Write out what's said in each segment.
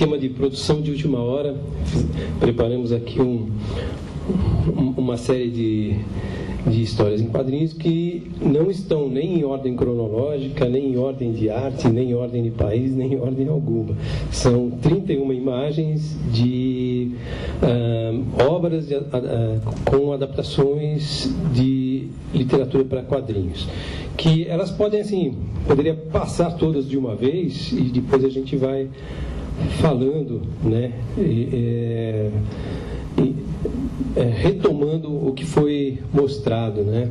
esquema de produção de última hora. Preparamos aqui uma série de histórias em quadrinhos que não estão nem em ordem cronológica, nem em ordem de arte, nem em ordem de país, nem em ordem alguma. São 31 imagens de obras com adaptações de literatura para quadrinhos, que elas podem, assim, poderia passar todas de uma vez e depois a gente vai falando, né, retomando o que foi mostrado, né?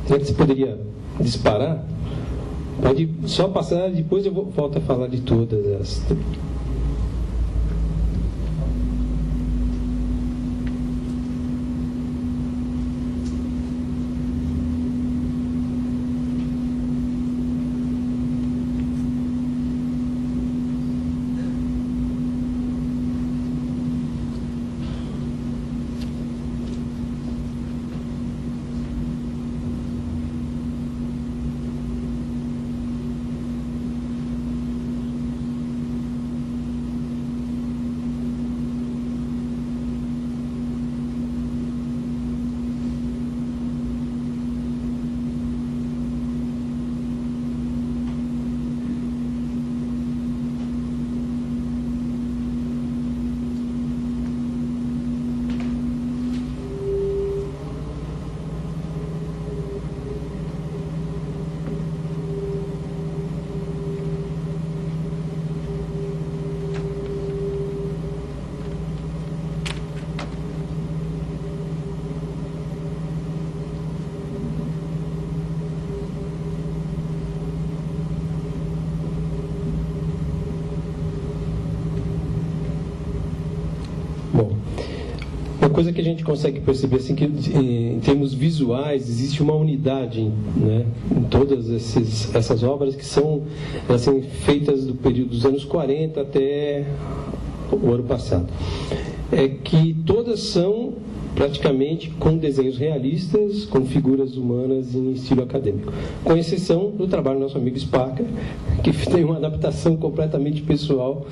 Será que você poderia disparar? Pode só passar, depois eu volto a falar de todas as. Uma coisa que a gente consegue perceber, assim, que em termos visuais existe uma unidade, né, em todas essas obras, que são, assim, feitas do período dos anos 40 até o ano passado. É que todas são praticamente com desenhos realistas, com figuras humanas em estilo acadêmico, com exceção do trabalho do nosso amigo Spaca, que tem uma adaptação completamente pessoal,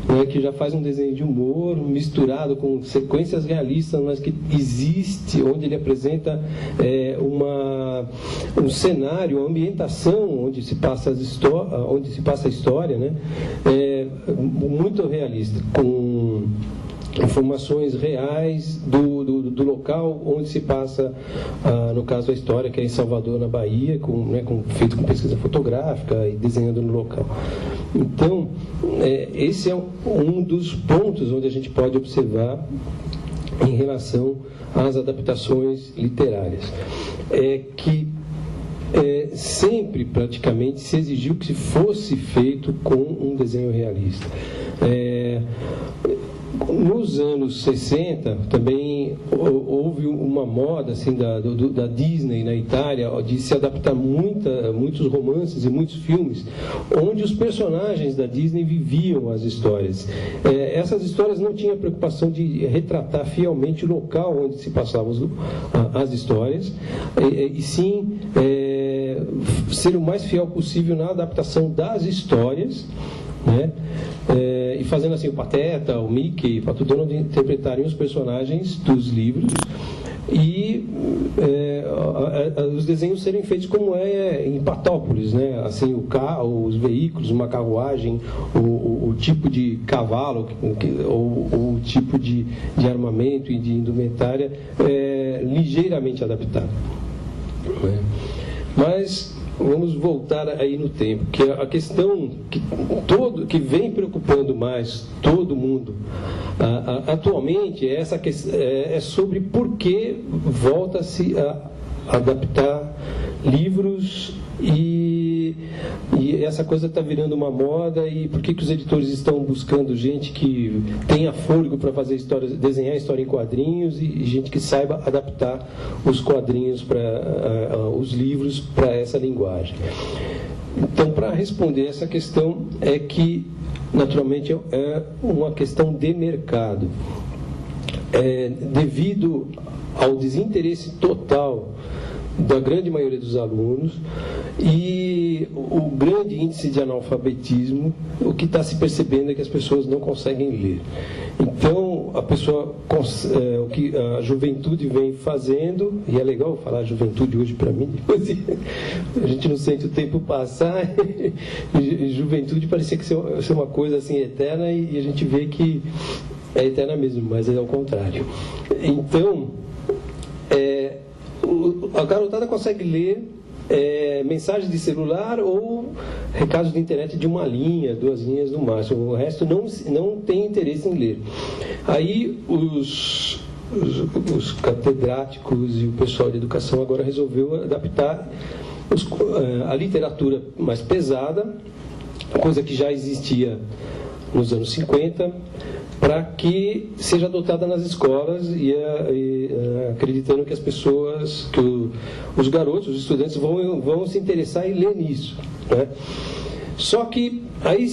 né, que já faz um desenho de humor misturado com sequências realistas, mas que existe, onde ele apresenta um cenário, uma ambientação onde se passa a história, né, muito realista, com informações reais do local onde se passa, no caso, a história, que é em Salvador, na Bahia, feito com pesquisa fotográfica e desenhando no local. Então, esse é um dos pontos onde a gente pode observar em relação às adaptações literárias. Sempre, praticamente, se exigiu que fosse feito com um desenho realista. Nos anos 60, também houve uma moda, assim, da Disney na Itália, de se adaptar muitos romances e muitos filmes, onde os personagens da Disney viviam as histórias. Essas histórias não tinham a preocupação de retratar fielmente o local onde se passavam as histórias, e sim ser o mais fiel possível na adaptação das histórias, né? E fazendo assim o Pateta, o Mickey, o Pato Donald interpretarem os personagens dos livros e os desenhos serem feitos como é em Patópolis, né? Assim, os veículos, uma carruagem, o tipo de cavalo ou o tipo de armamento e de indumentária ligeiramente adaptado, né? Mas vamos voltar aí no tempo, que a questão que vem preocupando mais todo mundo atualmente é sobre por que volta-se a adaptar livros e essa coisa está virando uma moda, e por que os editores estão buscando gente que tenha fôlego para fazer histórias, desenhar história em quadrinhos, e gente que saiba adaptar os quadrinhos os livros para essa linguagem. Então, para responder essa questão, é que naturalmente é uma questão de mercado. Devido ao desinteresse total da grande maioria dos alunos, e o grande índice de analfabetismo, o que está se percebendo é que as pessoas não conseguem ler. Então, o que a juventude vem fazendo, e é legal falar juventude hoje para mim, a gente não sente o tempo passar, e juventude parecia que ser uma coisa assim eterna, e a gente vê que é eterna mesmo, mas é ao contrário. Então, a garotada consegue ler mensagens de celular ou recados de internet de 1 linha, 2 linhas no máximo. O resto não tem interesse em ler. Aí os catedráticos e o pessoal de educação agora resolveu adaptar a literatura mais pesada, coisa que já existia nos anos 50, para que seja adotada nas escolas, e acreditando que as pessoas, os garotos, os estudantes vão se interessar em ler nisso, né? Só que aí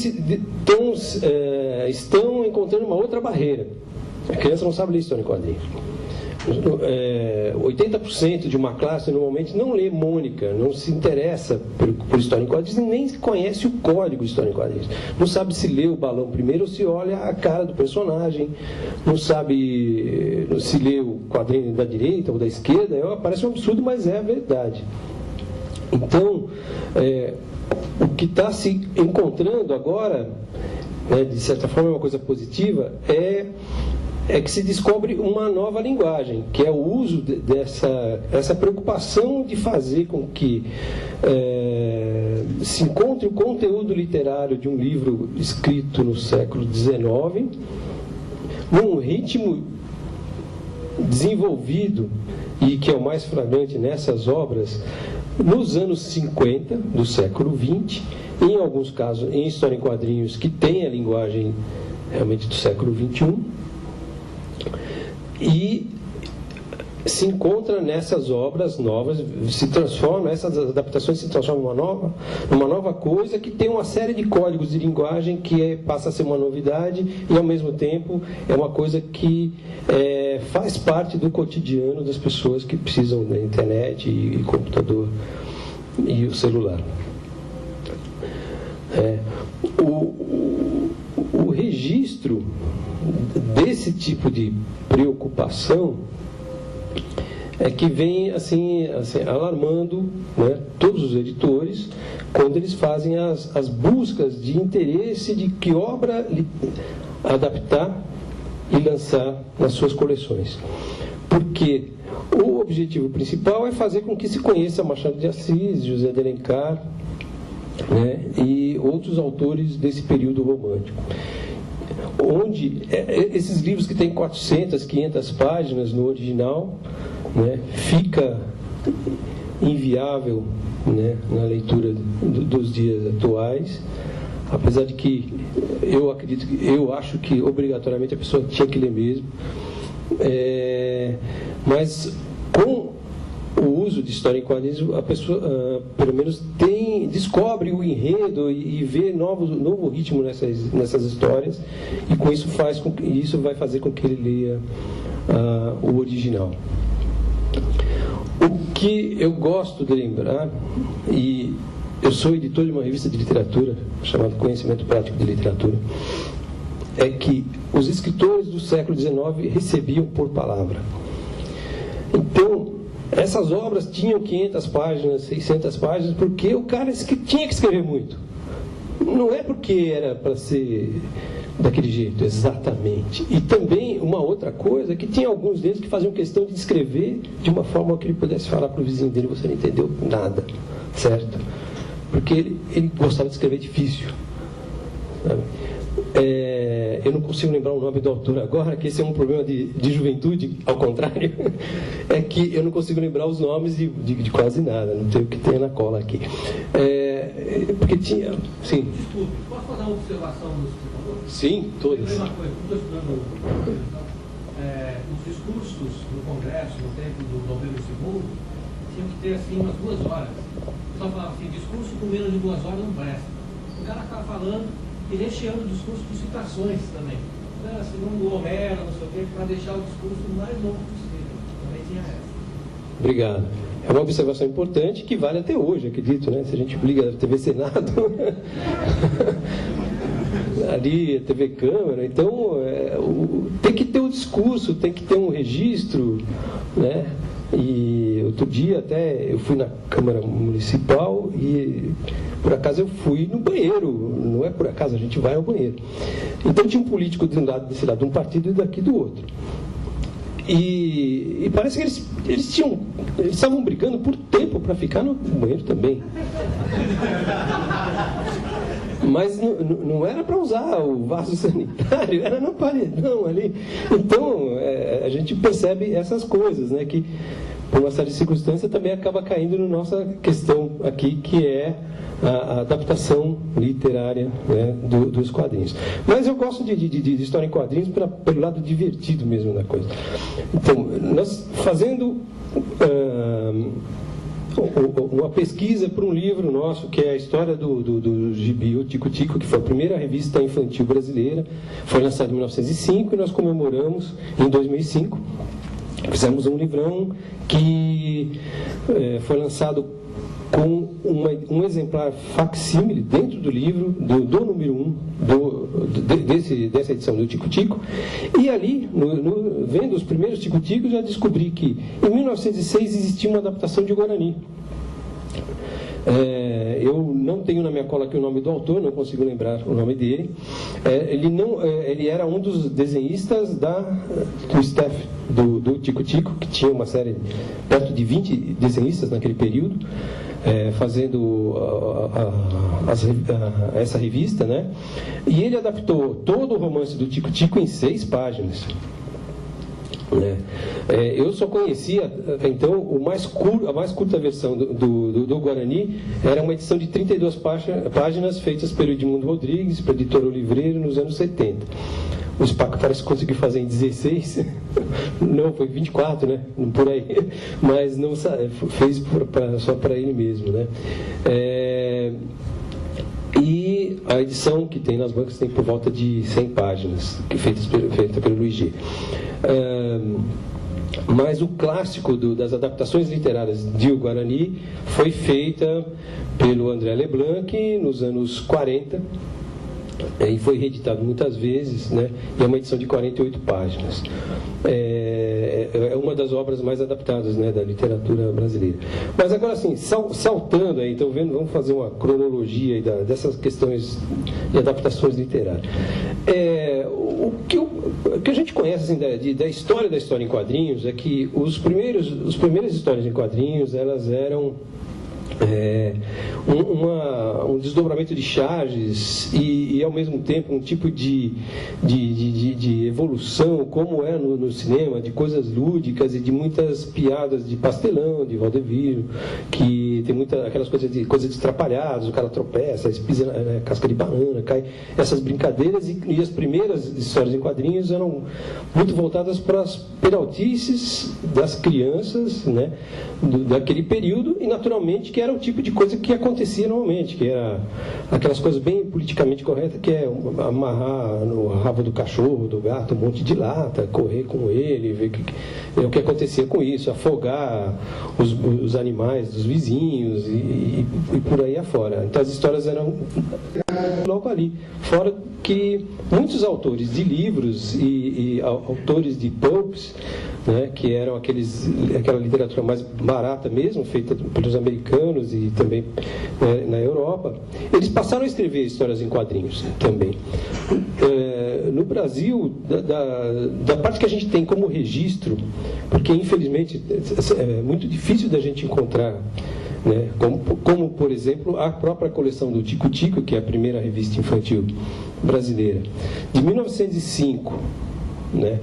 estão encontrando uma outra barreira. A criança não sabe ler história em quadrinhos. 80% de uma classe normalmente não lê Mônica, não se interessa por história em quadrinhos, nem conhece o código de história em quadrinhos. Não sabe se lê o balão primeiro ou se olha a cara do personagem, não sabe se lê o quadrinho da direita ou da esquerda. Parece um absurdo, mas é a verdade. Então, o que está se encontrando agora, né, de certa forma é uma coisa positiva, é que se descobre uma nova linguagem, que é o uso dessa preocupação de fazer com que se encontre o conteúdo literário de um livro escrito no século XIX, num ritmo desenvolvido, e que é o mais flagrante nessas obras, nos anos 50 do século XX, em alguns casos em história em quadrinhos que tem a linguagem realmente do século XXI, e se encontra nessas obras novas, essas adaptações se transformam numa nova coisa que tem uma série de códigos de linguagem que passa a ser uma novidade, e ao mesmo tempo é uma coisa que faz parte do cotidiano das pessoas que precisam da internet e computador e o celular. O registro desse tipo de preocupação é que vem assim alarmando, né, todos os editores quando eles fazem as buscas de interesse de que obra adaptar e lançar nas suas coleções. Porque o objetivo principal é fazer com que se conheça Machado de Assis, José de Alencar, né, e outros autores desse período romântico, onde esses livros que têm 400, 500 páginas no original, né, fica inviável, né, na leitura dos dias atuais, apesar de que eu acho que obrigatoriamente a pessoa tinha que ler mesmo, mas com o uso de história em quadrinhos, a pessoa pelo menos descobre o enredo e vê novo ritmo nessas histórias, e com isso isso vai fazer com que ele leia o original. O que eu gosto de lembrar, e eu sou editor de uma revista de literatura chamada Conhecimento Prático de Literatura, é que os escritores do século XIX recebiam por palavra. Então, essas obras tinham 500 páginas, 600 páginas, porque o cara tinha que escrever muito. Não é porque era para ser daquele jeito, exatamente. E também uma outra coisa, que tinha alguns deles que faziam questão de escrever de uma forma que ele pudesse falar para o vizinho dele: você não entendeu nada, certo? Porque ele gostava de escrever difícil, sabe? Eu não consigo lembrar o nome do autor agora, que esse é um problema de juventude, ao contrário, é que eu não consigo lembrar os nomes de quase nada, não sei o que tem na cola aqui. Porque tinha... Sim. Desculpe, posso fazer uma observação do escritador? Sim, todas. Uma coisa, estou estudando os discursos no Congresso, no tempo do Dom Pedro II, tinham que ter assim umas 2 horas. O pessoal falava assim: discurso com menos de 2 horas não presta. O cara ficava falando e recheando o discurso com citações também, né? Segundo Homero, não sei o quê, para deixar o discurso o mais longo possível. Também tinha essa. Obrigado. É uma observação importante que vale até hoje, acredito, né? Se a gente liga a TV Senado, ali a TV Câmara, então tem que ter um discurso, tem que ter um registro, né? E outro dia até eu fui na Câmara Municipal e por acaso eu fui no banheiro, não é por acaso, a gente vai ao banheiro. Então tinha um político de um lado desse lado de um partido e daqui do outro. E parece que eles estavam brigando por tempo para ficar no banheiro também. Mas não era para usar o vaso sanitário, era no paredão ali. Então, a gente percebe essas coisas, né, que, por uma série de circunstâncias, também acaba caindo na nossa questão aqui, que é a adaptação literária, né, dos quadrinhos. Mas eu gosto de história em quadrinhos pelo lado divertido mesmo da coisa. Então, nós fazendo uma pesquisa para um livro nosso, que é a história do gibi O Tico Tico, que foi a primeira revista infantil brasileira, foi lançada em 1905 e nós comemoramos em 2005. Fizemos um livrão que foi lançado com um exemplar facsímile dentro do livro, do número 1 dessa edição do Tico Tico. E ali, vendo os primeiros Tico Ticos, já descobri que em 1906 existia uma adaptação de Guarani. Eu não tenho na minha cola aqui o nome do autor, não consigo lembrar o nome dele. Ele era um dos desenhistas do staff do Tico Tico, que tinha uma série perto de 20 desenhistas naquele período, fazendo essa revista, né? E ele adaptou todo o romance do Tico Tico em 6 páginas. Eu só conhecia, então, a mais curta versão do Guarani era uma edição de 32 páginas feitas pelo Edmundo Rodrigues, pela editora Olivreiro, nos anos 70. O Spaco parece que conseguiu fazer em 16, não, foi 24, né? Por aí, mas não fez só para ele mesmo, né? E a edição que tem nas bancas tem por volta de 100 páginas, feita pelo Luiz G. Mas o clássico das adaptações literárias de O Guarani foi feita pelo André Leblanc nos anos 40, e foi reeditado muitas vezes, né? E é uma edição de 48 páginas. É uma das obras mais adaptadas, né, da literatura brasileira. Mas agora, assim, saltando aí, então vamos fazer uma cronologia aí dessas questões de adaptações literárias. O que a gente conhece, assim, da história em quadrinhos é que as primeiras histórias em quadrinhos, elas eram um desdobramento de charges e ao mesmo tempo um tipo de evolução, como é no cinema, de coisas lúdicas e de muitas piadas de pastelão, de vaudeville, que tem aquelas coisas de estrapalhadas, o cara tropeça, pisa na casca de banana, cai, essas brincadeiras, e as primeiras histórias em quadrinhos eram muito voltadas para as peraltices das crianças, né, daquele período, e naturalmente que era o tipo de coisa que acontecia normalmente, que era aquelas coisas bem politicamente corretas, que é amarrar no rabo do cachorro, do gato, um monte de lata, correr com ele, ver o que acontecia com isso, afogar os animais dos vizinhos e por aí afora. Então as histórias eram logo ali. Fora que muitos autores de livros e autores de pulps, né, que eram aquela literatura mais barata mesmo, feita pelos americanos e também, né, na Europa, eles passaram a escrever histórias em quadrinhos também. No Brasil, da parte que a gente tem como registro, porque infelizmente é muito difícil da gente encontrar, né, como por exemplo a própria coleção do Tico Tico, que é a primeira revista infantil brasileira, de 1905, né,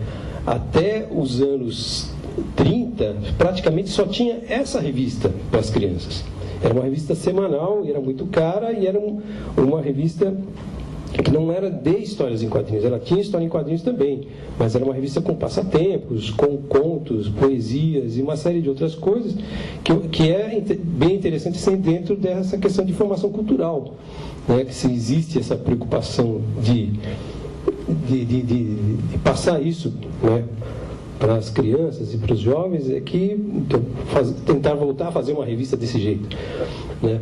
até os anos 30, praticamente só tinha essa revista para as crianças. Era uma revista semanal, era muito cara, e era uma revista que não era de histórias em quadrinhos. Ela tinha história em quadrinhos também, mas era uma revista com passatempos, com contos, poesias e uma série de outras coisas que é bem interessante ser dentro dessa questão de formação cultural, né? Que se existe essa preocupação de passar isso, né, as crianças e para os jovens é que então, tentar voltar a fazer uma revista desse jeito, né?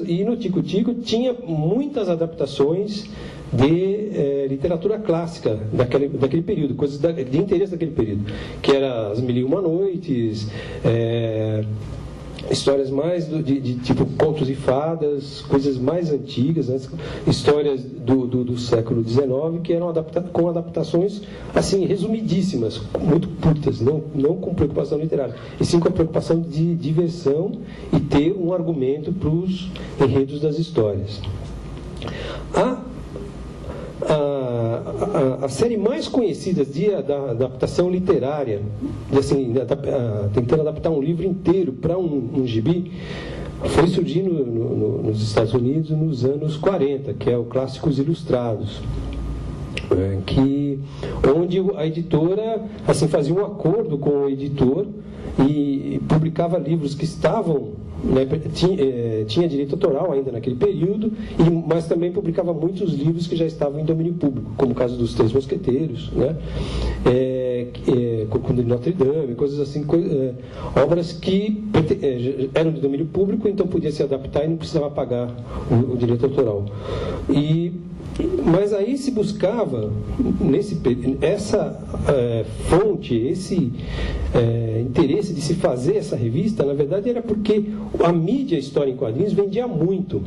E no Tico Tico tinha muitas adaptações de literatura clássica daquele período, coisas de interesse daquele período, que era As Mil e Uma Noites, histórias mais de tipo contos e fadas, coisas mais antigas, né? Histórias do século XIX que eram com adaptações assim resumidíssimas, muito curtas, não com preocupação literária, e sim com a preocupação de diversão e ter um argumento para os enredos das histórias. A série mais conhecida da adaptação literária, tentando adaptar um livro inteiro para um gibi, foi surgindo nos Estados Unidos nos anos 40, que é o Clássicos Ilustrados, onde a editora assim, fazia um acordo com o editor e publicava livros que estavam, né, tinha direito autoral ainda naquele período, mas também publicava muitos livros que já estavam em domínio público, como o caso dos Três Mosqueteiros, né, Corcunda de Notre Dame, coisas assim, obras que eram de domínio público, então podia se adaptar e não precisava pagar o direito autoral. Mas aí se buscava essa fonte, esse interesse de se fazer essa revista, na verdade era porque a mídia História em Quadrinhos vendia muito.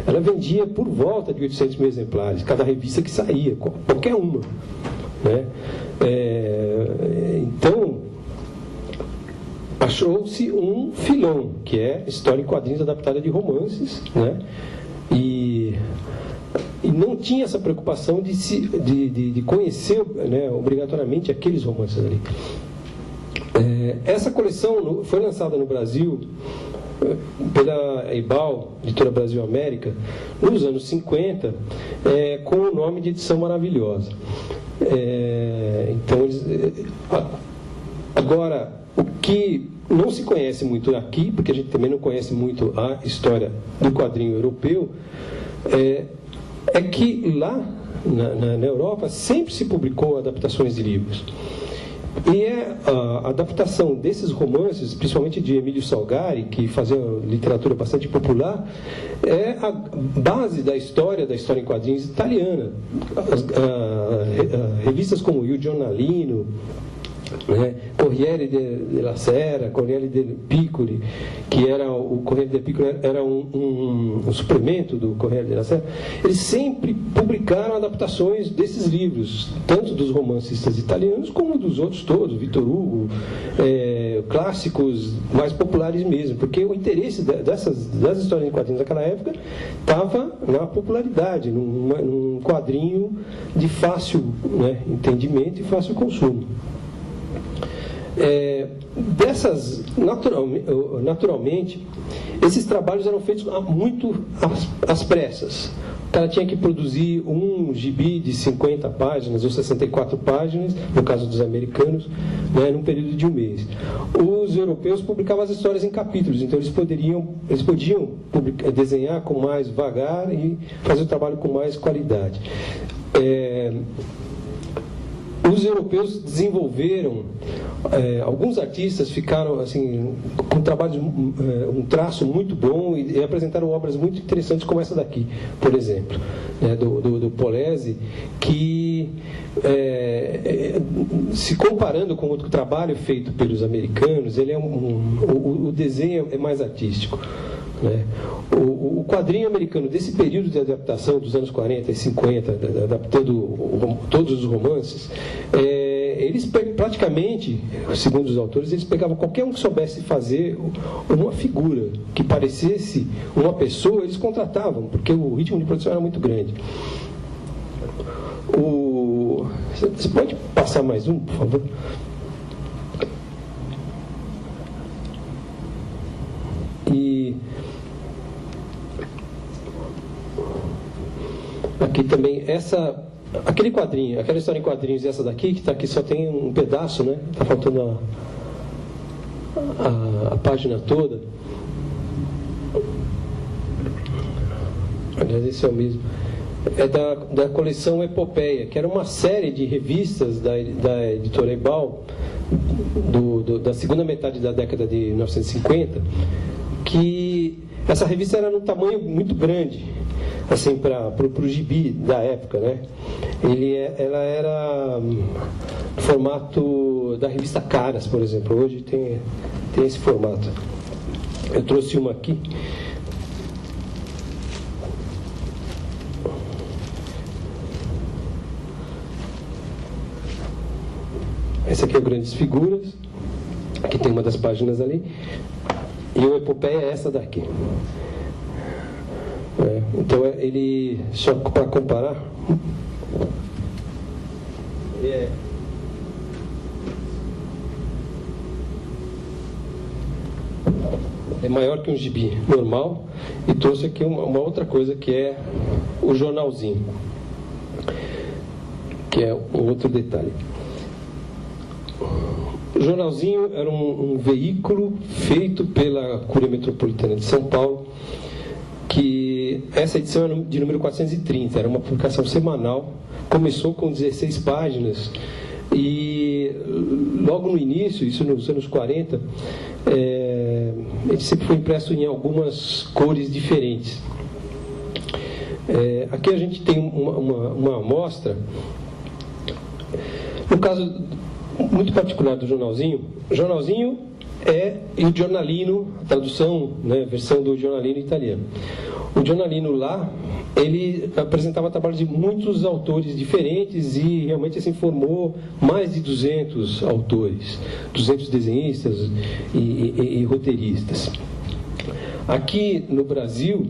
Ela vendia por volta de 800 mil exemplares, cada revista que saía, qualquer uma, né? Então achou-se um filão, que é História em Quadrinhos adaptada de romances, né? E não tinha essa preocupação de conhecer, né, obrigatoriamente aqueles romances ali. Essa coleção foi lançada no Brasil pela EIBAL, Editora Brasil América, nos anos 50, com o nome de Edição Maravilhosa. Então, agora, o que não se conhece muito aqui, porque a gente também não conhece muito a história do quadrinho europeu, é que lá na Europa sempre se publicou adaptações de livros. E a adaptação desses romances, principalmente de Emílio Salgari, que fazia literatura bastante popular, é a base da história em quadrinhos italiana. Revistas como Il Giornalino, né, Corriere della Sera, Corriere del Piccoli, que era o Corriere del Piccoli era um suplemento do Corriere della Sera, eles sempre publicaram adaptações desses livros, tanto dos romancistas italianos como dos outros todos, Victor Hugo, clássicos mais populares mesmo, porque o interesse das histórias em quadrinhos daquela época estava na popularidade, num quadrinho de fácil, né, entendimento e fácil consumo. Naturalmente, esses trabalhos eram feitos muito às pressas. O cara tinha que produzir um gibi de 50 páginas ou 64 páginas, no caso dos americanos, né, num período de um mês. Os europeus publicavam as histórias em capítulos, então eles podiam desenhar com mais vagar e fazer o trabalho com mais qualidade. Os europeus desenvolveram, alguns artistas ficaram assim, com um traço muito bom e apresentaram obras muito interessantes como essa daqui, por exemplo, né, do Polese, que se comparando com outro trabalho feito pelos americanos, ele o desenho é mais artístico. Né? O quadrinho americano desse período de adaptação dos anos 40 e 50, adaptando todos os romances, eles praticamente, segundo os autores, eles pegavam qualquer um que soubesse fazer uma figura que parecesse uma pessoa, eles contratavam, porque o ritmo de produção era muito grande. Você pode passar mais um, por favor? Aqui também, aquele quadrinho, aquela história em quadrinhos e essa daqui, que está aqui só tem um pedaço, né? Está faltando a página toda. Aliás, esse é o mesmo. é da coleção Epopeia, que era uma série de revistas da editora Ebal, da segunda metade da década de 1950, que essa revista era num tamanho muito grande, assim, para o gibi da época, né? Ela era no formato da revista Caras, por exemplo. Hoje tem esse formato. Eu trouxe uma aqui. Essa aqui é o Grandes Figuras, que tem uma das páginas ali. E o Epopeia é essa daqui. Então, ele, só para comparar, é maior que um gibi normal. E trouxe aqui uma outra coisa, que é o jornalzinho, que é um outro detalhe. O jornalzinho era um veículo feito pela Cúria Metropolitana de São Paulo, que essa edição era de número 430, era uma publicação semanal, começou com 16 páginas, e logo no início, isso nos anos 40, ele sempre foi impresso em algumas cores diferentes. Aqui a gente tem uma amostra, no caso muito particular do jornalzinho. O jornalzinho e o giornalino, a tradução, né, versão do giornalino italiano. O giornalino lá, ele apresentava trabalhos de muitos autores diferentes e realmente assim formou mais de 200 autores, 200 desenhistas e roteiristas. Aqui no Brasil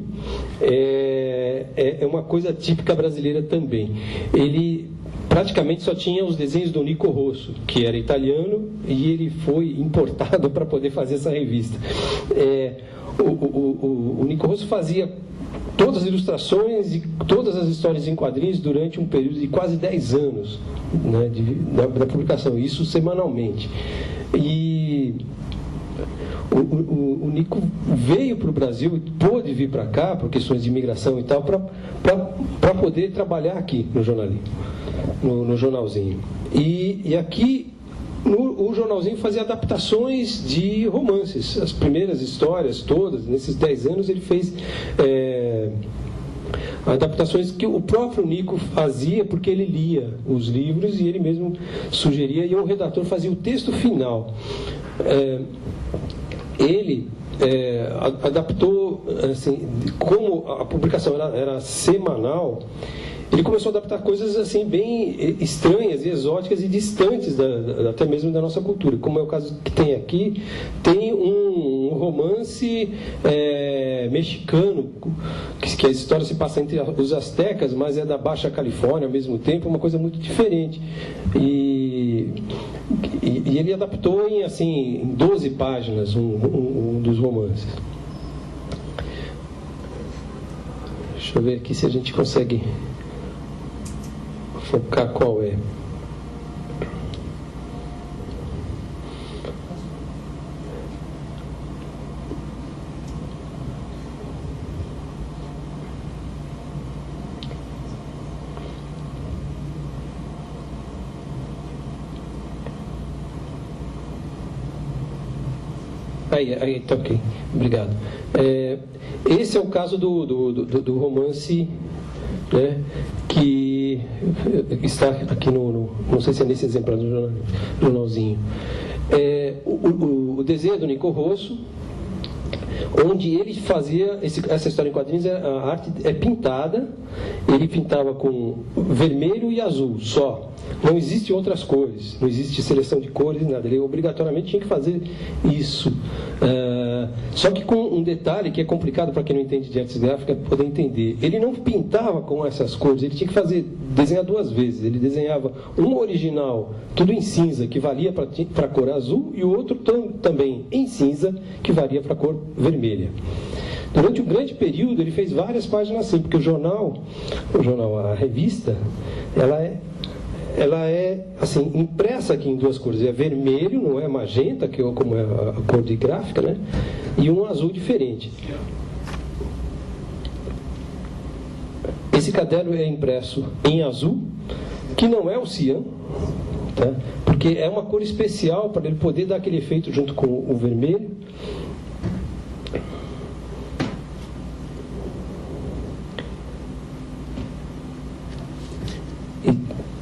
é uma coisa típica brasileira também. Ele praticamente só tinha os desenhos do Nico Rosso, que era italiano, e ele foi importado para poder fazer essa revista. O Nico Rosso fazia todas as ilustrações e todas as histórias em quadrinhos durante um período de quase 10 anos, né, da publicação, isso semanalmente. E o Nico veio para o Brasil, pôde vir para cá por questões de imigração e tal, para poder trabalhar aqui no jornalismo, no jornalzinho. E aqui o jornalzinho fazia adaptações de romances, as primeiras histórias todas, nesses 10 anos ele fez adaptações que o próprio Nico fazia, porque ele lia os livros e ele mesmo sugeria, e o redator fazia o texto final. Ele adaptou, assim, como a publicação era semanal, ele começou a adaptar coisas assim bem estranhas e exóticas e distantes até mesmo da nossa cultura, como é o caso que tem aqui. Tem um romance mexicano, que a história se passa entre os astecas, mas é da Baixa Califórnia ao mesmo tempo, uma coisa muito diferente. E ele adaptou em 12 páginas um dos romances. Deixa eu ver aqui se a gente consegue focar qual é. Aí, tá ok. Obrigado. Esse é o caso do romance, né, que está aqui não sei se é nesse exemplar do jornalzinho. O desenho é do Nico Rosso, onde ele fazia essa história em quadrinhos. A arte é pintada, ele pintava com vermelho e azul só. Não existe outras cores, não existe seleção de cores, nada. Ele obrigatoriamente tinha que fazer isso. Só que com um detalhe que é complicado para quem não entende de artes gráficas poder entender. Ele não pintava com essas cores, ele tinha que desenhar duas vezes. Ele desenhava um original, tudo em cinza, que valia para a cor azul, e o outro também em cinza, que valia para a cor vermelha. Durante um grande período ele fez várias páginas assim, porque a revista, ela é assim, impressa aqui em duas cores. É vermelho, não é magenta, que é como é a cor de gráfica, né? Esse caderno é impresso em azul, que não é o cian, tá? Porque é uma cor especial para ele poder dar aquele efeito junto com o vermelho.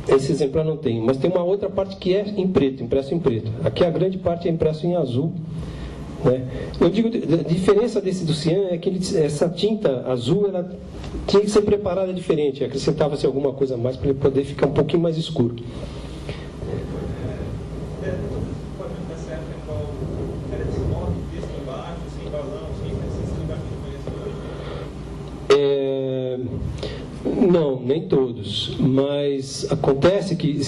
Esse exemplar não tem, mas tem uma outra parte que é em preto, impresso em preto. Aqui a grande parte é impresso em azul, né? Eu digo, a diferença desse do cian é que essa tinta azul, ela tinha que ser preparada diferente, acrescentava-se alguma coisa a mais para ele poder ficar um pouquinho mais escuro. Não, nem todos, mas acontece que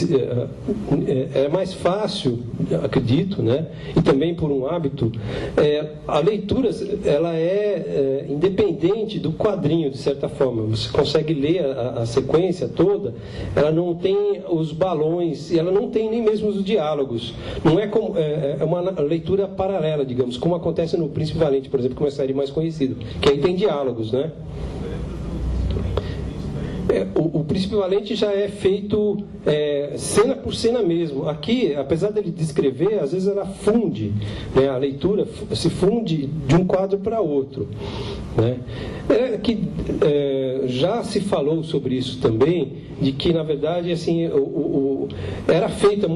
é mais fácil, acredito, né? E também por um hábito, a leitura ela é independente do quadrinho, de certa forma. Você consegue ler a sequência toda, ela não tem os balões, e ela não tem nem mesmo os diálogos. Não é como é uma leitura paralela, digamos, como acontece no Príncipe Valente, por exemplo, que é uma série mais conhecida, que aí tem diálogos, né? O Príncipe Valente já é feito cena por cena mesmo. Aqui, apesar dele descrever, às vezes ela funde, né? A leitura se funde de um quadro para outro, né? Já se falou sobre isso também, de que, na verdade, assim, era feita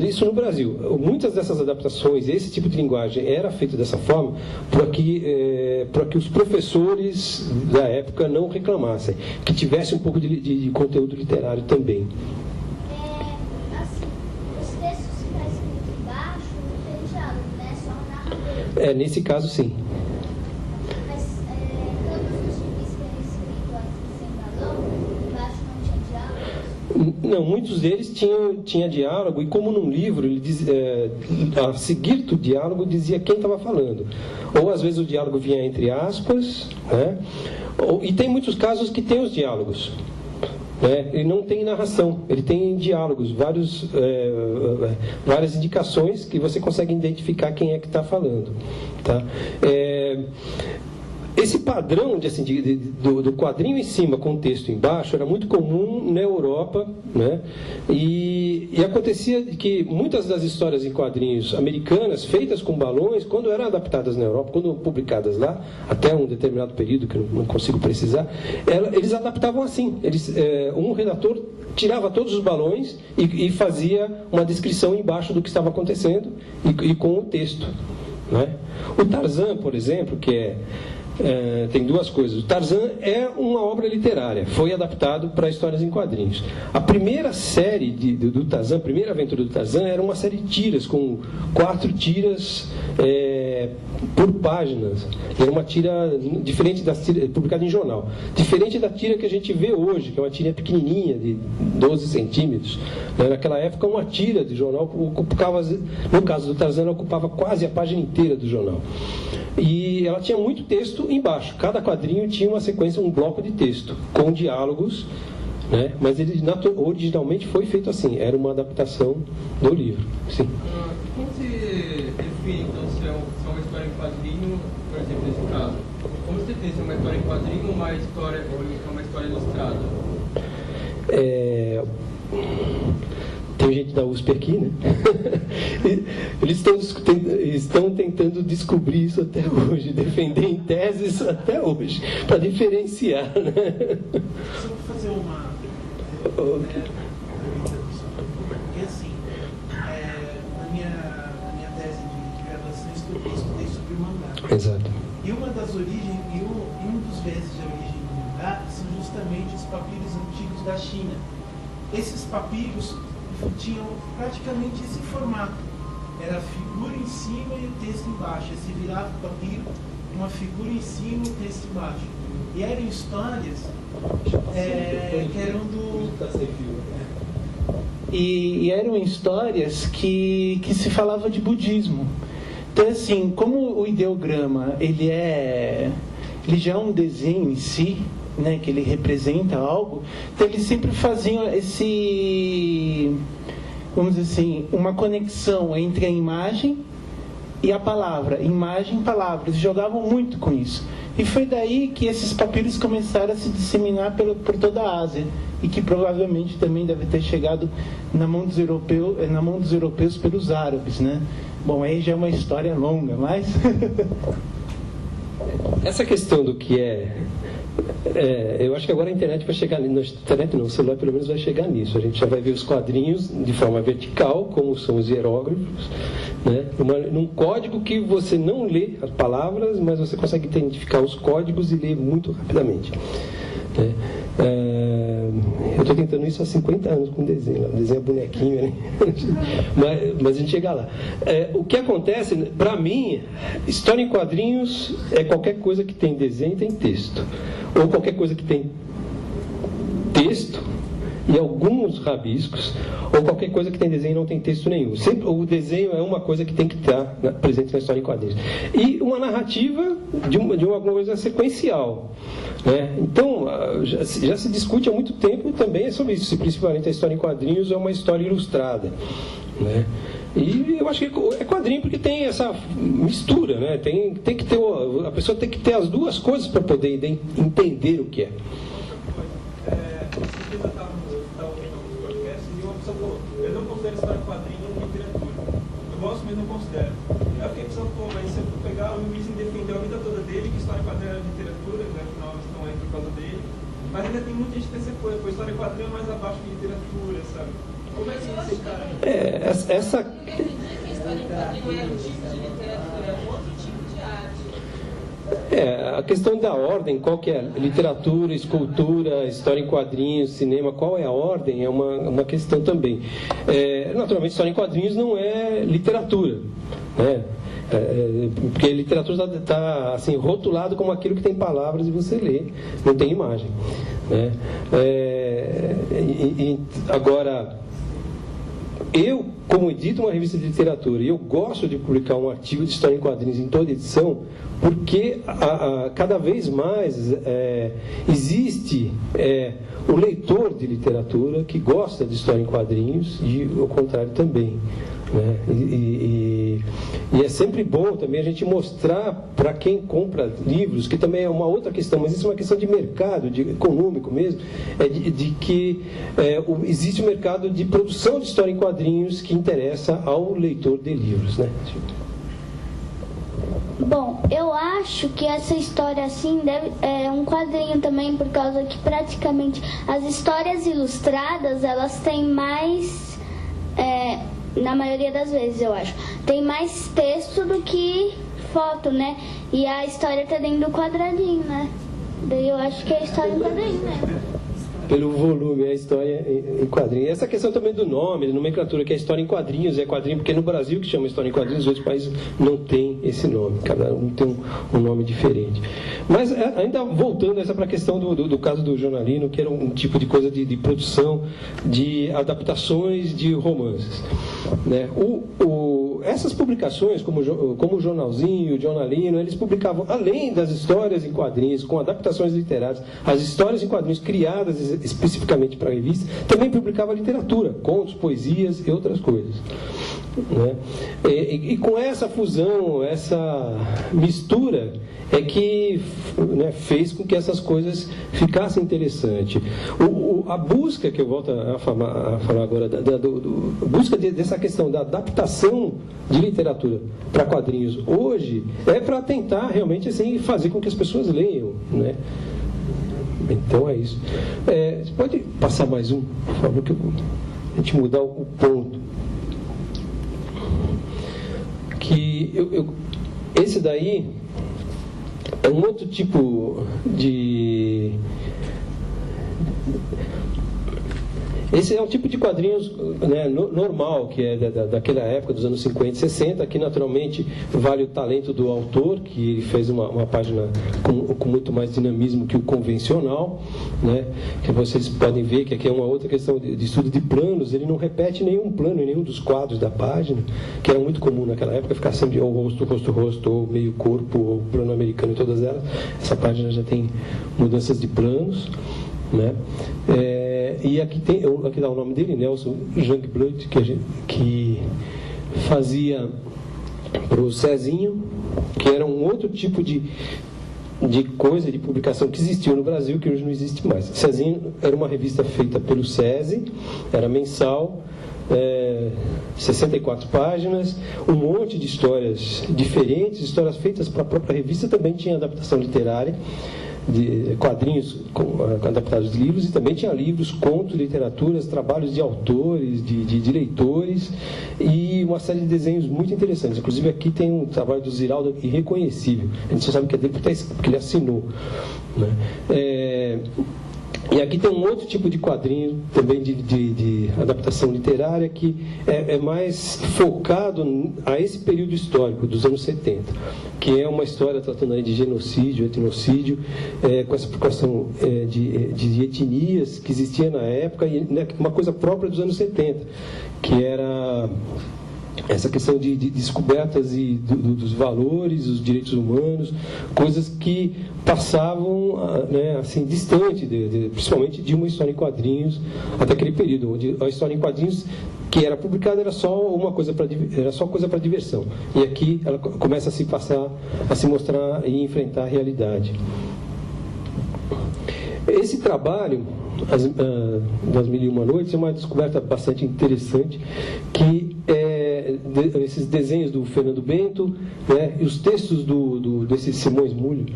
isso no Brasil, muitas dessas adaptações, esse tipo de linguagem era feito dessa forma para que os professores da época não reclamassem, que tivesse um pouco de conteúdo literário também. Assim, os textos que estão escritos embaixo não tem diálogo, né? Só o narrador. Nesse caso, sim. Mas todos os gibis que eram escritos assim, sem balão, embaixo não tinha diálogo? Não, muitos deles tinha diálogo, e como num livro, ele a seguir do diálogo dizia quem estava falando. Ou às vezes o diálogo vinha entre aspas, né? E tem muitos casos que tem os diálogos. Ele não tem narração, ele tem diálogos, várias indicações que você consegue identificar quem é que está falando, tá? Esse padrão do quadrinho em cima com o texto embaixo era muito comum na Europa, né? E acontecia que muitas das histórias em quadrinhos americanas, feitas com balões, quando eram adaptadas na Europa, quando publicadas lá, até um determinado período que eu não consigo precisar, eles adaptavam assim. Um redator tirava todos os balões e fazia uma descrição embaixo do que estava acontecendo e com o texto, né? O Tarzan, por exemplo, que tem duas coisas. O Tarzan é uma obra literária, foi adaptado para histórias em quadrinhos. A primeira série do Tarzan, a primeira aventura do Tarzan, era uma série de tiras, com 4 tiras por páginas. Era uma tira diferente das tiras publicada em jornal, diferente da tira que a gente vê hoje, que é uma tira pequenininha, de 12 centímetros. Naquela época, uma tira de jornal ocupava, no caso do Tarzan, ela ocupava quase a página inteira do jornal. E ela tinha muito texto embaixo. Cada quadrinho tinha uma sequência, um bloco de texto, com diálogos, né? Mas ele originalmente foi feito assim, era uma adaptação do livro. Sim. Como se define, então, se é uma história em quadrinho, por exemplo, nesse caso? Como se define se é uma história em quadrinho ou uma história ilustrada? Tem gente da USP aqui, né? Eles estão tentando descobrir isso até hoje, defender em teses até hoje, para diferenciar, né? Só vou fazer uma pergunta, porque assim, na minha tese de graduação eu estudei sobre o mangá. Exato. E uma das origens, um dos vezes de origem do mangá são justamente os papiros antigos da China. Esses papiros tinham praticamente esse formato. Era a figura em cima e o texto embaixo. Se virava o papiro, uma figura em cima e o texto embaixo. E eram histórias que eram E eram histórias que se falava de budismo. Então, assim, como o ideograma ele já é um desenho em si, né, que ele representa algo, então eles sempre faziam vamos dizer assim, uma conexão entre a imagem e a palavra, imagem e palavra. Eles jogavam muito com isso. E foi daí que esses papiros começaram a se disseminar por toda a Ásia, e que provavelmente também deve ter chegado na mão dos europeus pelos árabes, né? Bom, aí já é uma história longa, mas... Essa questão do que eu acho que agora a internet vai chegar nisso. Internet não, o celular pelo menos vai chegar nisso. A gente já vai ver os quadrinhos de forma vertical, como são os hieróglifos, né? Num código que você não lê as palavras, mas você consegue identificar os códigos e ler muito rapidamente, né? Eu estou tentando isso há 50 anos com desenho. Desenho é bonequinho, né? mas a gente chega lá. O que acontece, para mim, história em quadrinhos é qualquer coisa que tem desenho e tem texto. Ou qualquer coisa que tem texto e alguns rabiscos, ou qualquer coisa que tem desenho e não tem texto nenhum. Sempre, o desenho é uma coisa que tem que estar presente na história em quadrinhos. E uma narrativa de uma coisa sequencial, né? Então, já se discute há muito tempo também sobre isso, se principalmente a história em quadrinhos é uma história ilustrada, né? E eu acho que é quadrinho porque tem essa mistura, né? Tem que ter, a pessoa tem que ter as duas coisas para poder entender o que é. Eu não considero história em quadrinho literatura. Eu gosto, mas não considero. Eu fiquei pensando, mas se eu for pegar, o Luiz defendeu a vida toda dele, que história em quadrinho era literatura, né? Afinal, eles estão aí por causa dele. Mas ainda tem muita gente que tem essa coisa, pois história em quadrinho é mais abaixo de literatura, sabe? Como é que você cara? Essa... História em quadrinho é um tipo de literatura, é outro tipo de arte. A questão da ordem, qual que é? Literatura, escultura, história em quadrinhos, cinema, qual é a ordem? É uma questão também. Naturalmente, história em quadrinhos não é literatura, né? Porque a literatura está assim, rotulado como aquilo que tem palavras e você lê, não tem imagem, né? Agora, eu, como edito uma revista de literatura, e eu gosto de publicar um artigo de história em quadrinhos em toda edição, porque cada vez mais existe o leitor de literatura que gosta de história em quadrinhos e o contrário também, né? E é sempre bom também a gente mostrar para quem compra livros, que também é uma outra questão, mas isso é uma questão de mercado, econômico mesmo, de que existe um mercado de produção de história em quadrinhos que interessa ao leitor de livros, né? Bom, eu acho que essa história assim é um quadrinho também, por causa que praticamente as histórias ilustradas, elas têm mais, na maioria das vezes eu acho, tem mais texto do que foto, né? E a história tá dentro do quadradinho, né? Daí eu acho que é a história em quadrinho, né? Pelo volume, a história em quadrinhos. Essa questão também do nome, da nomenclatura, que é história em quadrinhos, é quadrinho, porque no Brasil que chama história em quadrinhos, os outros países não tem esse nome, cada um tem um nome diferente. Mas ainda voltando para a questão do caso do Jonalino, que era um tipo de coisa de produção, de adaptações de romances, né? Essas publicações, como o Jornalzinho, o Jonalino, eles publicavam, além das histórias em quadrinhos, com adaptações literárias, as histórias em quadrinhos criadas especificamente para a revista, também publicava literatura, contos, poesias e outras coisas, né? E com essa fusão, essa mistura, é que, né, fez com que essas coisas ficassem interessantes. A busca, que eu volto a falar agora, busca dessa questão da adaptação de literatura para quadrinhos hoje, é para tentar realmente assim, fazer com que as pessoas leiam, né? Então é isso. Você pode passar mais um, por favor, que a gente mudar o ponto. Que esse daí é um outro tipo de... Esse é um tipo de quadrinhos, né, normal, que é daquela época, dos anos 50 e 60, que naturalmente vale o talento do autor, que ele fez uma página com muito mais dinamismo que o convencional, né, que vocês podem ver que aqui é uma outra questão de estudo de planos, ele não repete nenhum plano em nenhum dos quadros da página, que era muito comum naquela época, ficar sempre ou rosto, ou meio corpo, ou plano americano e todas elas. Essa página já tem mudanças de planos, né? E aqui dá o nome dele, Nelson Jungblut, que fazia para o Cezinho, que era um outro tipo de de coisa, de publicação que existiu no Brasil, que hoje não existe mais. Cezinho era uma revista feita pelo SESI, era mensal, 64 páginas, um monte de histórias diferentes, histórias feitas para a própria revista, também tinha adaptação literária, de quadrinhos adaptados de livros, e também tinha livros, contos, literaturas, trabalhos de autores, de leitores, e uma série de desenhos muito interessantes. Inclusive aqui tem um trabalho do Ziraldo irreconhecível, a gente só sabe que é dele porque ele assinou, né? E aqui tem um outro tipo de quadrinho também de adaptação literária que é mais focado a esse período histórico dos anos 70, que é uma história tratando aí de genocídio, etnocídio, com essa preocupação de etnias que existia na época, e uma coisa própria dos anos 70, que era essa questão de descobertas dos valores, dos direitos humanos, coisas que passavam, né, assim, distante, principalmente de uma história em quadrinhos, até aquele período, onde a história em quadrinhos que era publicada era só coisa para diversão. E aqui ela começa a se mostrar e enfrentar a realidade. Esse trabalho das Mil e Uma Noites é uma descoberta bastante interessante, que esses desenhos do Fernando Bento, né, e os textos desse Simões Múlio,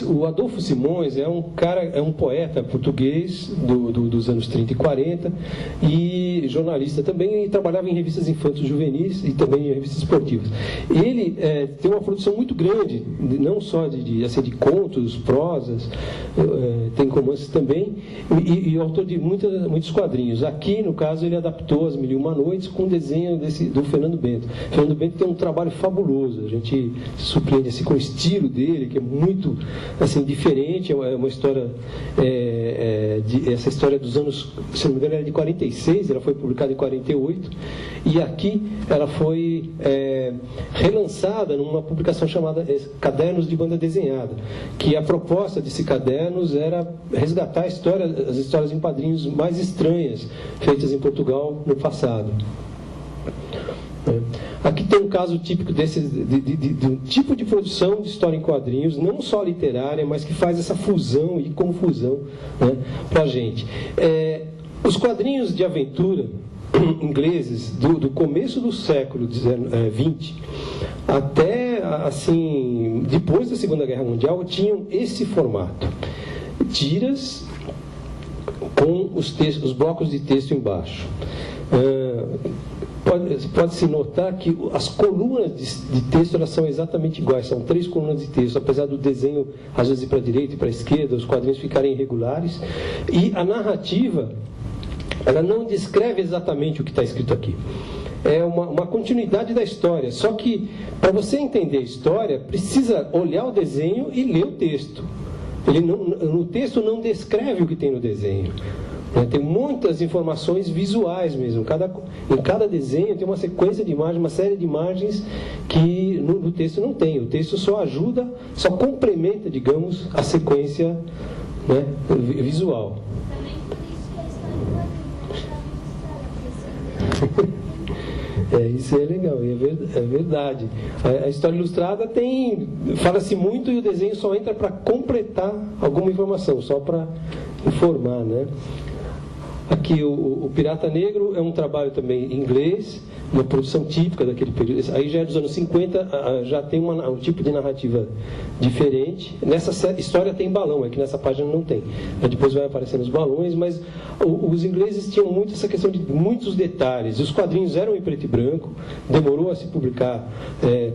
o Adolfo Simões é um poeta português dos anos 30 e 40 e jornalista também, e trabalhava em revistas infanto-juvenis e também em revistas esportivas. Ele tem uma produção muito grande, não só de contos, prosas, tem romances também, e autor de muitos quadrinhos. Aqui, no caso, ele adaptou As Mil e Uma Noites com desenho do Fernando Bento. Fernando Bento tem um trabalho fabuloso, a gente se surpreende assim, com o estilo dele, que é muito assim, diferente. É uma história, essa história dos anos, se não me engano, era de 46, ela foi publicada em 48, e aqui ela foi relançada numa publicação chamada Cadernos de Banda Desenhada, que a proposta desse cadernos era resgatar as histórias em quadrinhos mais estranhas feitas em Portugal no passado. Aqui tem um caso típico de um tipo de produção de história em quadrinhos, não só literária, mas que faz essa fusão e confusão, né, para a gente. Os quadrinhos de aventura ingleses do começo do século XX até assim, depois da Segunda Guerra Mundial, tinham esse formato: tiras com os blocos de texto embaixo. Pode-se notar que as colunas de texto elas são exatamente iguais, são 3 colunas de texto, apesar do desenho às vezes ir para a direita e para a esquerda, os quadrinhos ficarem irregulares, e a narrativa ela não descreve exatamente o que está escrito aqui. É uma continuidade da história, só que para você entender a história precisa olhar o desenho e ler o texto. O texto não descreve o que tem no desenho. Tem muitas informações visuais mesmo. Em cada desenho tem uma sequência de imagens, uma série de imagens que no texto não tem. O texto só ajuda, só complementa, digamos, a sequência, né, visual. Isso é legal, é verdade. A história ilustrada fala-se muito e o desenho só entra para completar alguma informação, só para informar, né? Aqui o Pirata Negro é um trabalho também em inglês, uma produção típica daquele período. Aí já é dos anos 50, já tem um tipo de narrativa diferente. Nessa história tem balão, é que nessa página não tem. Depois vai aparecendo os balões, mas os ingleses tinham muito essa questão de muitos detalhes. Os quadrinhos eram em preto e branco, demorou a se publicar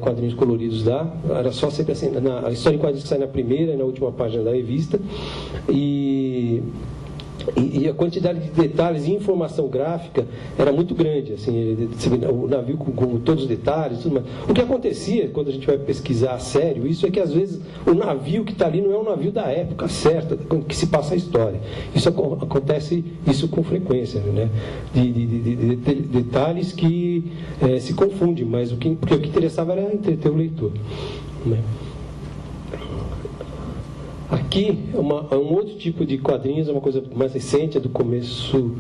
quadrinhos coloridos lá. Era só sempre assim, a história em quadrinhos que sai na primeira e na última página da revista. E a quantidade de detalhes e informação gráfica era muito grande, assim, o navio com todos os detalhes, tudo mais. O que acontecia quando a gente vai pesquisar a sério isso é que às vezes o navio que está ali não é o navio da época certa que se passa a história. Isso acontece com frequência, né? De detalhes que se confundem, mas porque o que interessava era entreter o leitor, né? Aqui é um outro tipo de quadrinhos, é uma coisa mais recente, é do começo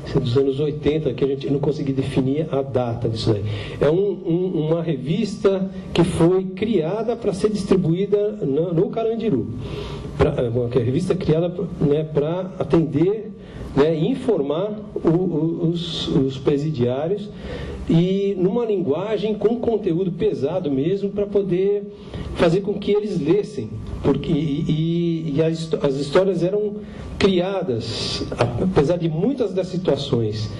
Isso é dos anos 80, que a gente não conseguiu definir a data disso aí. É uma revista que foi criada para ser distribuída no Carandiru. Uma revista criada, né, para atender, né, e informar os presidiários, e numa linguagem com conteúdo pesado mesmo, para poder fazer com que eles lessem, porque as histórias eram criadas, apesar de muitas das situações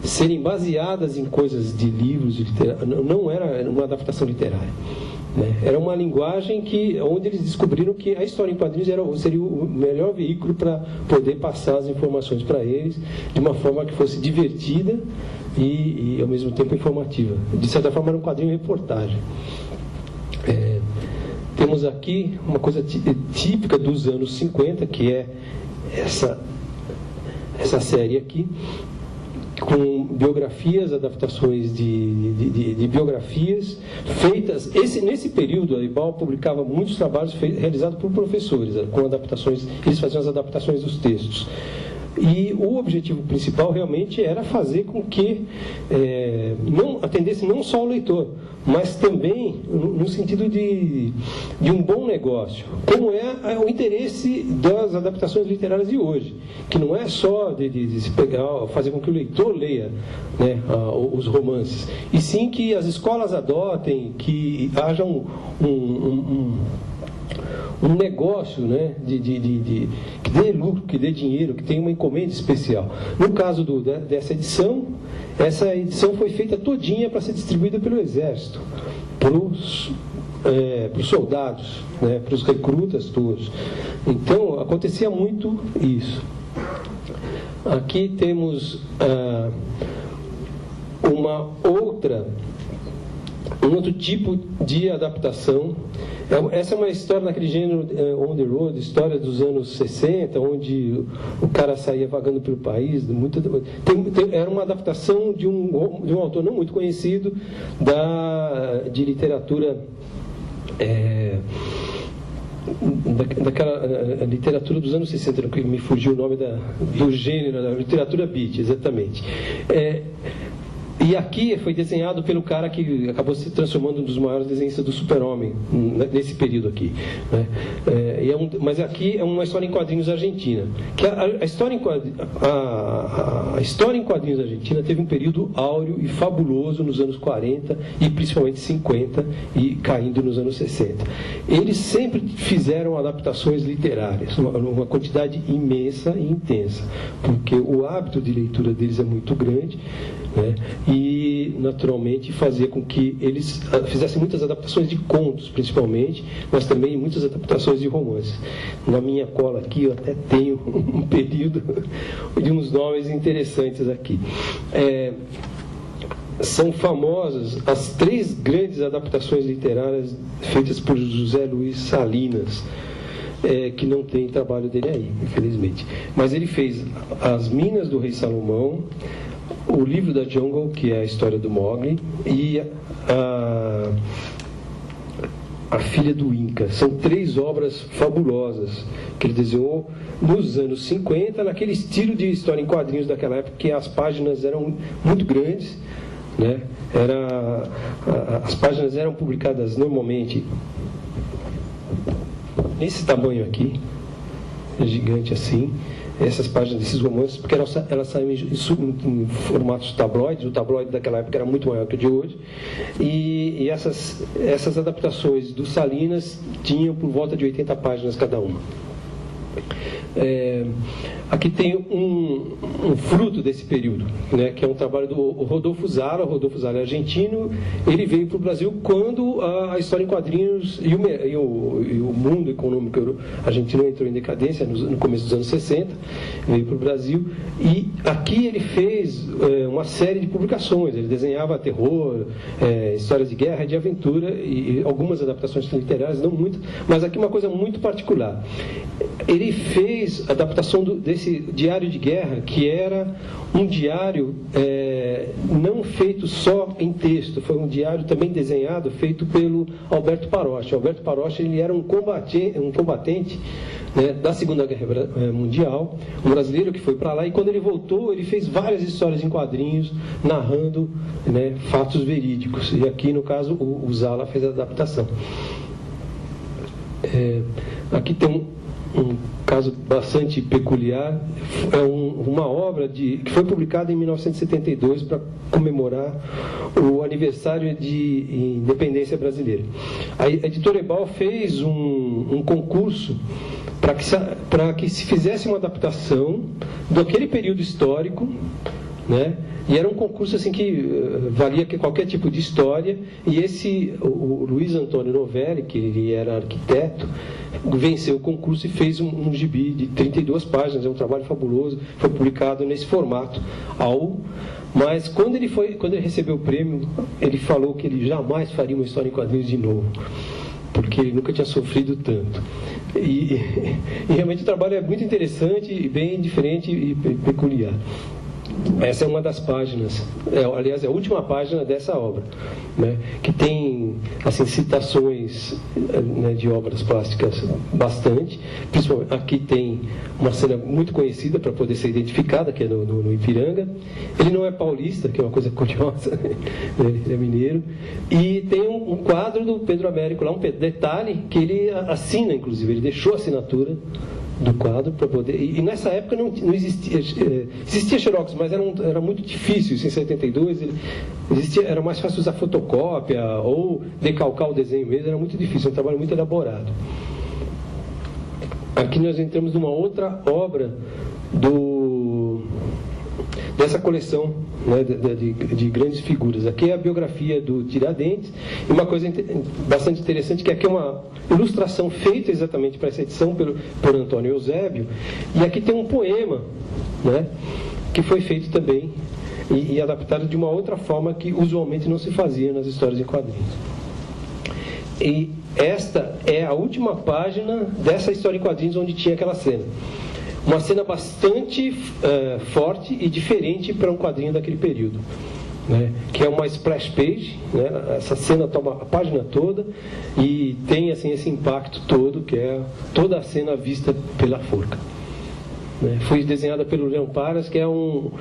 serem baseadas em coisas de livros, não era uma adaptação literária, né? Era uma linguagem onde eles descobriram que a história em quadrinhos seria o melhor veículo para poder passar as informações para eles de uma forma que fosse divertida e ao mesmo tempo informativa. De certa forma era um quadrinho reportagem. Temos aqui uma coisa típica dos anos 50, que é essa série aqui, com biografias, adaptações de biografias feitas. Nesse período, a Ebal publicava muitos trabalhos realizados por professores, com adaptações. Eles faziam as adaptações dos textos. E o objetivo principal realmente era fazer com que não atendesse não só o leitor, mas também no sentido de um bom negócio, como é o interesse das adaptações literárias de hoje, que não é só de se pegar, fazer com que o leitor leia, né, os romances, e sim que as escolas adotem, que haja um negócio, né, que dê lucro, que dê dinheiro, que tenha uma encomenda especial. No caso dessa edição, essa edição foi feita todinha para ser distribuída pelo Exército, para os soldados, né, para os recrutas todos. Então, acontecia muito isso. Aqui temos um outro tipo de adaptação. Essa é uma história naquele gênero on the road, história dos anos 60, onde o cara saía vagando pelo país. Era uma adaptação de um autor não muito conhecido de literatura, daquela literatura dos anos 60, que me fugiu o nome do gênero, da literatura beat, exatamente. E aqui foi desenhado pelo cara que acabou se transformando um dos maiores desenhistas do Super-Homem, nesse período aqui, né? Mas aqui é uma história em quadrinhos argentina. Que a história em quadrinhos argentina teve um período áureo e fabuloso nos anos 40 e principalmente 50 e caindo nos anos 60. Eles sempre fizeram adaptações literárias, uma quantidade imensa e intensa, porque o hábito de leitura deles é muito grande, né? E naturalmente fazia com que eles fizessem muitas adaptações de contos, principalmente, mas também muitas adaptações de romances. Na minha cola aqui eu até tenho um período de uns nomes interessantes aqui. São famosas as 3 grandes adaptações literárias feitas por José Luiz Salinas, que não tem trabalho dele aí, infelizmente. Mas ele fez As Minas do Rei Salomão, o livro da Jungle, que é a história do Mowgli, e a Filha do Inca. São 3 obras fabulosas que ele desenhou nos anos 50, naquele estilo de história em quadrinhos daquela época, que as páginas eram muito grandes, né? As páginas eram publicadas normalmente nesse tamanho aqui, gigante assim. Essas páginas desses romances, porque elas saíam em formatos tabloides. O tabloide daquela época era muito maior que o de hoje, e essas adaptações do Salinas tinham por volta de 80 páginas cada uma. Aqui tem um fruto desse período, né, que é um trabalho do Rodolfo Zara. O Rodolfo Zara é argentino. Ele veio para o Brasil quando a história em quadrinhos e o mundo econômico argentino entrou em decadência no começo dos anos 60. Veio para o Brasil e aqui ele fez uma série de publicações. Ele desenhava terror, histórias de guerra e de aventura, e algumas adaptações literárias, não muitas, mas aqui uma coisa muito particular. Ele fez a adaptação desse diário de guerra, que era um diário não feito só em texto, foi um diário também desenhado, feito pelo Alberto Paroche. Alberto Paroche, ele era um combatente né, da Segunda Guerra Mundial, um brasileiro que foi para lá, e quando ele voltou, ele fez várias histórias em quadrinhos, narrando, né, fatos verídicos. E aqui, no caso, o Zala fez a adaptação. Aqui tem um caso bastante peculiar, é uma obra que foi publicada em 1972 para comemorar o aniversário de independência brasileira. A editora Ebal fez um concurso para que se fizesse uma adaptação daquele período histórico, né? E era um concurso assim que valia qualquer tipo de história, e o Luiz Antônio Novelli, que ele era arquiteto, venceu o concurso e fez um gibi de 32 páginas, é um trabalho fabuloso, foi publicado nesse formato. Mas quando ele recebeu o prêmio, ele falou que ele jamais faria uma história em quadrinhos de novo, porque ele nunca tinha sofrido tanto. E realmente o trabalho é muito interessante, e bem diferente e peculiar. Essa é uma das páginas, aliás, é a última página dessa obra, né, que tem assim, citações, né, de obras plásticas bastante. Principalmente aqui tem uma cena muito conhecida para poder ser identificada, que é no Ipiranga. Ele não é paulista, que é uma coisa curiosa, ele é mineiro. E tem um quadro do Pedro Américo lá, um detalhe que ele assina, inclusive, ele deixou a assinatura do quadro para poder. E nessa época não existia xerox, mas era muito difícil. Isso em 72 era mais fácil usar fotocópia ou decalcar o desenho mesmo, era muito difícil, é um trabalho muito elaborado. Aqui nós entramos numa outra obra dessa coleção, né, de grandes figuras. Aqui é a biografia do Tiradentes, e uma coisa bastante interessante, que aqui é uma ilustração feita exatamente para essa edição por Antônio Eusébio, e aqui tem um poema, né, que foi feito também e adaptado de uma outra forma que usualmente não se fazia nas histórias em quadrinhos. E esta é a última página dessa história em quadrinhos onde tinha aquela cena. Uma cena bastante forte e diferente para um quadrinho daquele período, né? Que é uma splash page, né? Essa cena toma a página toda e tem assim, esse impacto todo, que é toda a cena vista pela forca, né? Foi desenhada pelo Leon Paras, que é um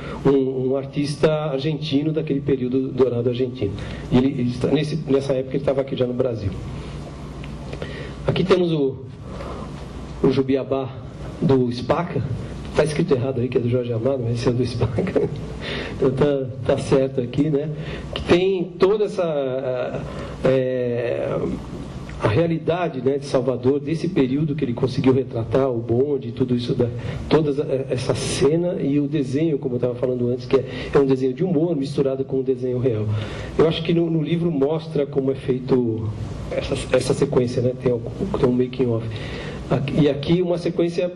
artista argentino daquele período dourado argentino. E nessa época ele estava aqui já no Brasil. Aqui temos o Jubiabá do Spaca. Está escrito errado aí, que é do Jorge Amado, mas esse é do Spaca. Então tá certo aqui, né? Que tem toda essa a realidade, né, de Salvador, desse período que ele conseguiu retratar, o bonde, tudo isso, toda essa cena, e o desenho, como eu estava falando antes, que é um desenho de humor misturado com um desenho real. Eu acho que no livro mostra como é feito essa sequência, né? Tem um making of. E aqui uma sequência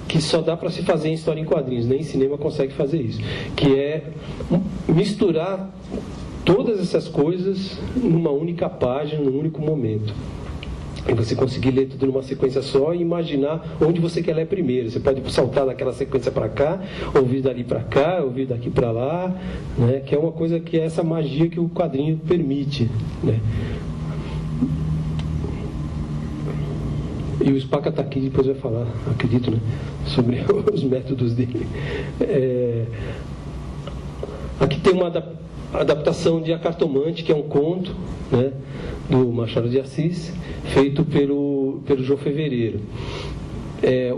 que só dá para se fazer em história em quadrinhos, nem em cinema consegue fazer isso, que é misturar todas essas coisas numa única página, num único momento. E você conseguir ler tudo numa sequência só e imaginar onde você quer ler primeiro. Você pode saltar daquela sequência para cá, ouvir dali para cá, ouvir daqui para lá, né? Que é uma coisa que é essa magia que o quadrinho permite, né? E o Spaca está aqui, depois vai falar, acredito, né, sobre os métodos dele. Aqui tem uma adaptação de A Cartomante, que é um conto, né, do Machado de Assis, feito pelo João Fevereiro.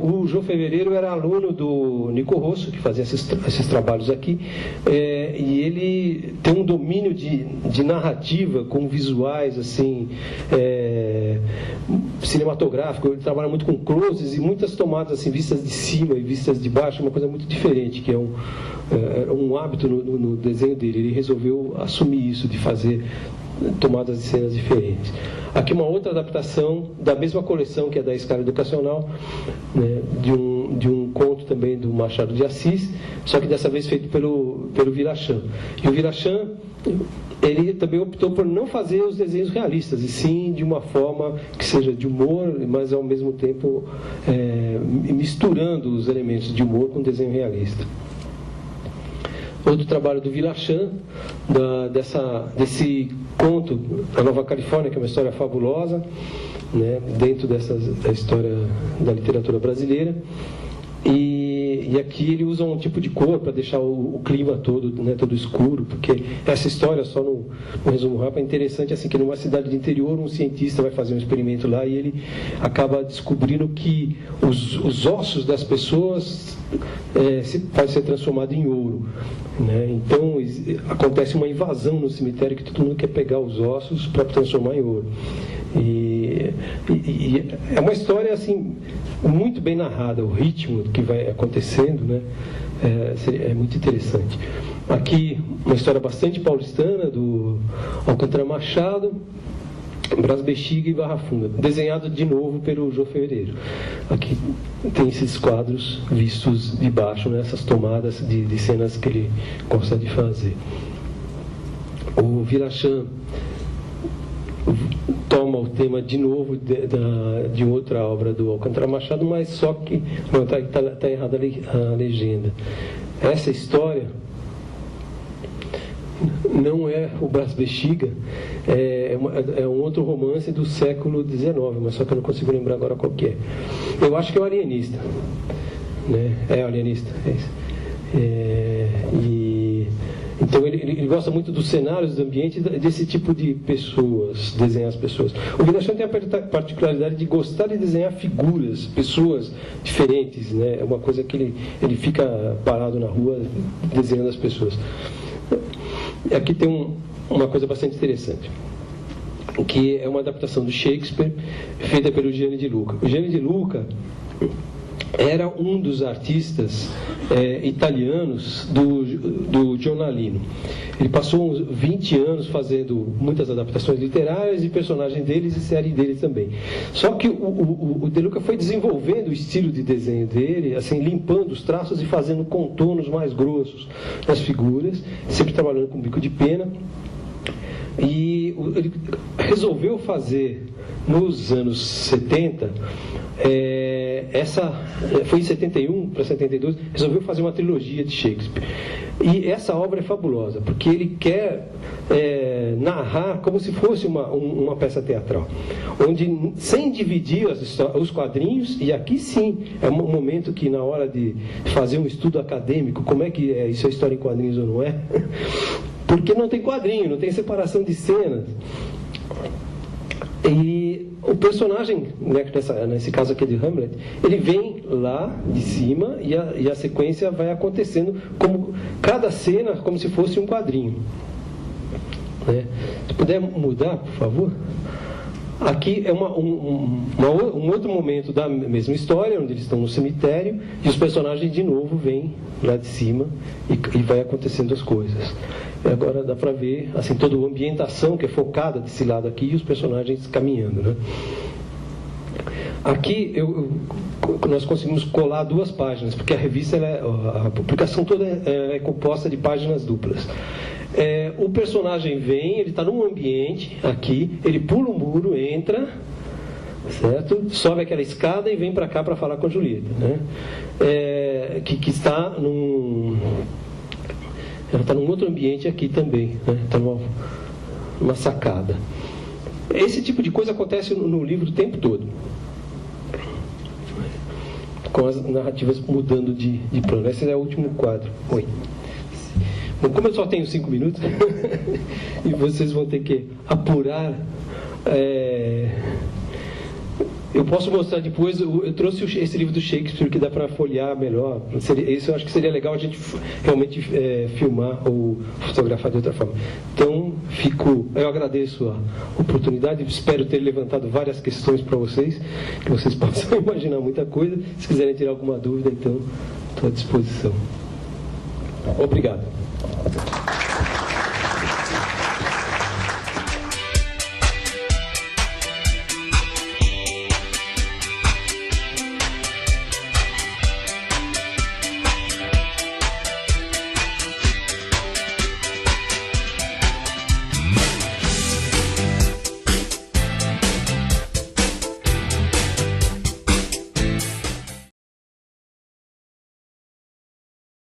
O João Fevereiro era aluno do Nico Rosso, que fazia esses trabalhos aqui, e ele tem um domínio de narrativa com visuais assim, cinematográfico. Ele trabalha muito com closes e muitas tomadas assim, vistas de cima e vistas de baixo, uma coisa muito diferente, que é um hábito no desenho dele. Ele resolveu assumir isso, de fazer tomadas de cenas diferentes. Aqui uma outra adaptação da mesma coleção, que é da Escala Educacional, né, de um conto também do Machado de Assis, só que dessa vez feito pelo Virachã. E o Virachã, ele também optou por não fazer os desenhos realistas, e sim de uma forma que seja de humor, mas ao mesmo tempo misturando os elementos de humor com desenho realista. Outro trabalho do Virachã, desse conto, A Nova Califórnia, que é uma história fabulosa, né, dentro da história da literatura brasileira. E aqui ele usa um tipo de cor para deixar o clima todo, né, todo escuro, porque essa história, só no resumo rápido, é interessante assim, que numa cidade de interior um cientista vai fazer um experimento lá e ele acaba descobrindo que os ossos das pessoas podem ser transformados em ouro, né? Então acontece uma invasão no cemitério que todo mundo quer pegar os ossos para transformar em ouro. E é uma história assim muito bem narrada, o ritmo que vai acontecendo, né? É muito interessante. Aqui uma história bastante paulistana do Alcântara Machado, Brás Bexiga e Barra Funda, desenhado de novo pelo João Ferreiro. Aqui tem esses quadros vistos de baixo, né? Essas tomadas de cenas que ele gosta de fazer. O Virachã toma o tema de novo de outra obra do Alcântara Machado, mas só que não está errada a legenda. Essa história não é o Brás Bexiga, é um outro romance do século XIX, mas só que eu não consigo lembrar agora qual que é. Eu acho que é o Alienista, né? É o Alienista, é isso. Então ele gosta muito dos cenários, do ambiente, desse tipo de pessoas, desenhar as pessoas. O Virachã tem a particularidade de gostar de desenhar figuras, pessoas diferentes, né? É uma coisa que ele fica parado na rua desenhando as pessoas. Aqui tem uma coisa bastante interessante, que é uma adaptação do Shakespeare feita pelo Gianni Di Luca. O Gianni Di Luca era um dos artistas italianos do giornalino. Ele passou uns 20 anos fazendo muitas adaptações literárias e personagens deles e série deles também. Só que o De Luca foi desenvolvendo o estilo de desenho dele, assim, limpando os traços e fazendo contornos mais grossos nas figuras, sempre trabalhando com bico de pena. E ele resolveu fazer, nos anos 70, foi em 71 para 72, resolveu fazer uma trilogia de Shakespeare. E essa obra é fabulosa, porque ele quer narrar como se fosse uma peça teatral, onde, sem dividir os quadrinhos, e aqui sim é um momento que, na hora de fazer um estudo acadêmico, como é que isso é história em quadrinhos ou não é, porque não tem quadrinho, não tem separação de cenas. E o personagem, né, nesse caso aqui de Hamlet, ele vem lá de cima e a sequência vai acontecendo, como cada cena como se fosse um quadrinho, né? Se puder mudar, por favor. Aqui é um outro momento da mesma história, onde eles estão no cemitério e os personagens de novo vêm lá de cima e vai acontecendo as coisas. E agora dá para ver assim, toda a ambientação que é focada desse lado aqui e os personagens caminhando, né? Aqui nós conseguimos colar 2 páginas, porque a revista, a publicação toda é composta de páginas duplas. O personagem vem, ele está num ambiente aqui, ele pula um muro, entra, certo? Sobe aquela escada e vem para cá para falar com a Julieta, né? Que está ela está num outro ambiente aqui também, né? Está numa sacada. Esse tipo de coisa acontece no livro o tempo todo, com as narrativas mudando de plano. Esse é o último quadro. Oi. Bom, como eu só tenho 5 minutos e vocês vão ter que apurar, eu posso mostrar depois. Eu trouxe esse livro do Shakespeare que dá para folhear melhor. Isso eu acho que seria legal a gente realmente filmar ou fotografar de outra forma. Então, eu agradeço a oportunidade, espero ter levantado várias questões para vocês, que vocês possam imaginar muita coisa. Se quiserem tirar alguma dúvida, então, estou à disposição. Obrigado.